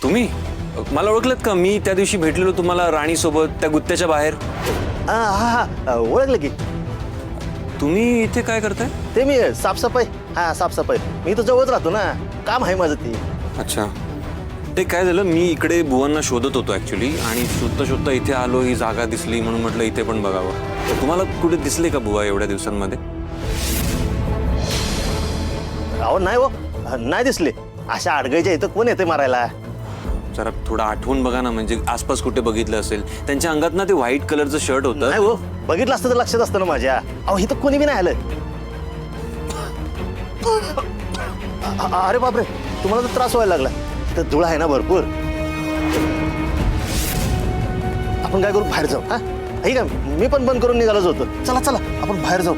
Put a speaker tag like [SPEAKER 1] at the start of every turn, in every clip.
[SPEAKER 1] तुम्ही मला ओळखलत का? मी त्या दिवशी भेटलेलो तुम्हाला राणी सोबत त्या गुत्त्याच्या बाहेर.
[SPEAKER 2] हा ओळखलं की.
[SPEAKER 1] तुम्ही इथे काय करताय?
[SPEAKER 2] ते मी साफसफाई. हा साफसफाई. मी तर जवळच राहतो ना, काम आहे माझं ते.
[SPEAKER 1] अच्छा. ते काय झालं, मी इकडे बुवांना शोधत होतो ऍक्च्युली, आणि शोधता शोधता इथे आलो, ही जागा दिसली म्हणून म्हटलं इथे पण बघावं. तुम्हाला कुठे दिसले का बुवा एवढ्या दिवसांमध्ये?
[SPEAKER 2] अहो नाही हो, नाही दिसले. अशा अडगळीच्या इथं कोण येते मारायला?
[SPEAKER 1] जरा थोडं आठवून बघा ना, म्हणजे आसपास कुठे बघितलं असेल. त्यांच्या अंगात ना ते व्हाईट कलरचं शर्ट होतं.
[SPEAKER 2] नाही हो, बघितलं असतं तर लक्षात असतं ना माझ्या. अहो इथं कोणी बी नाही आलं. अरे बापरे, तुम्हाला तर त्रास व्हायला लागला. इथं धूळ आहे ना भरपूर. आपण काय करू, बाहेर जाऊ. हा ठीक आहे, मी पण बंद करून निघालोच होतो. चला चला आपण बाहेर जाऊ.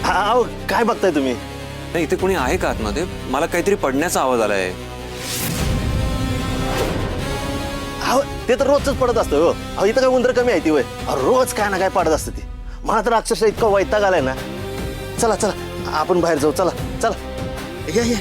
[SPEAKER 2] अहो काय बघताय तुम्ही?
[SPEAKER 1] नाही, इथे कोणी आहे का आतमध्ये? मला काहीतरी पडण्याचा आवाज आलाय.
[SPEAKER 2] अहो ते तर रोजच पडत असतं हो. अहो इथं काय उंदर कमी आहे ती वय? रोज काय ना काय पडत असतं ती. मला तर अक्षरशः इतकं वैताग आलाय ना. चला चला आपण बाहेर जाऊ. चला चला या या.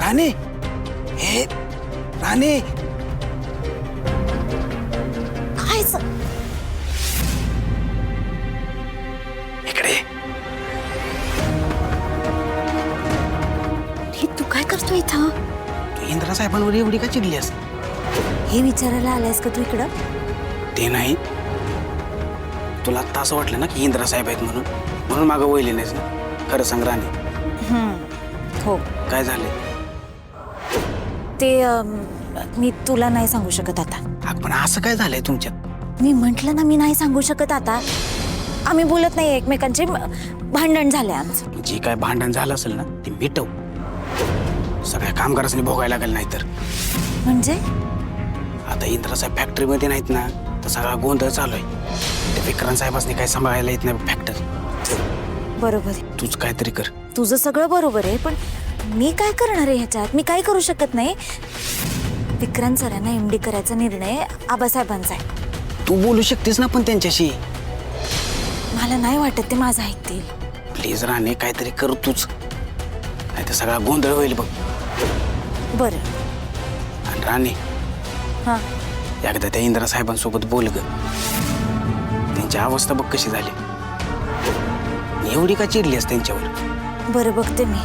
[SPEAKER 3] राणे, हे राणे,
[SPEAKER 4] काय
[SPEAKER 3] इकडे.
[SPEAKER 4] हे तू काय करतो इथं?
[SPEAKER 3] तू इंद्रा साहेबांवर एवढी का चिडलीस?
[SPEAKER 4] हे विचारायला आलायस का तू इकडं?
[SPEAKER 3] ते नाही, तुला आता असं वाटलं ना की इंद्रा साहेब आहेत म्हणून मागं वळली नाहीस ना? खरं सांग राणे,
[SPEAKER 4] हो.
[SPEAKER 3] काय झालंय?
[SPEAKER 4] ते मी तुला नाही सांगू शकत आता.
[SPEAKER 3] अगं पण असं काय झालंय तुमच्यात?
[SPEAKER 4] मी म्हंटल ना, मी नाही सांगू शकत आता. आम्ही बोलत नाही एकमेकांचे, भांडण झाले आमचं.
[SPEAKER 3] जे काय भांडण झालं असेल ना ते मिटव. सगळ्या कामगारांनी भोगायला लागेल. नाही तर
[SPEAKER 4] म्हणजे
[SPEAKER 3] आता इंद्रा साहेब फॅक्टरीमध्ये नाहीत ना, तर सगळा गोंधळ चालू आहे. ते विक्रांत साहेबांनी काही सांभाळायला येत नाही फॅक्टरी.
[SPEAKER 4] बरोबर आहे,
[SPEAKER 3] तूच काहीतरी कर.
[SPEAKER 4] तुझं सगळं बरोबर आहे, पण मी काय करणार आहे ह्याच्यात? मी काय करू शकत नाही. विक्रांत सरांना एमडी करायचा निर्णय आबासाहेबांचा आहे.
[SPEAKER 3] तू बोलू शकतेस ना पण त्यांच्याशी.
[SPEAKER 4] मला नाही वाटत ते माझं ऐकतील.
[SPEAKER 3] प्लीज राणे, काहीतरी कर तूच, नाही तर सगळा गोंधळ होईल बघ.
[SPEAKER 4] बरं.
[SPEAKER 3] आणि राणे,
[SPEAKER 4] हां,
[SPEAKER 3] एकदा त्या इंद्रा साहेबांसोबत बोल ग. त्यांची अवस्था बघ कशी झाली. एवढी का चिडलीस त्यांच्यावर?
[SPEAKER 4] बरं बघते मी.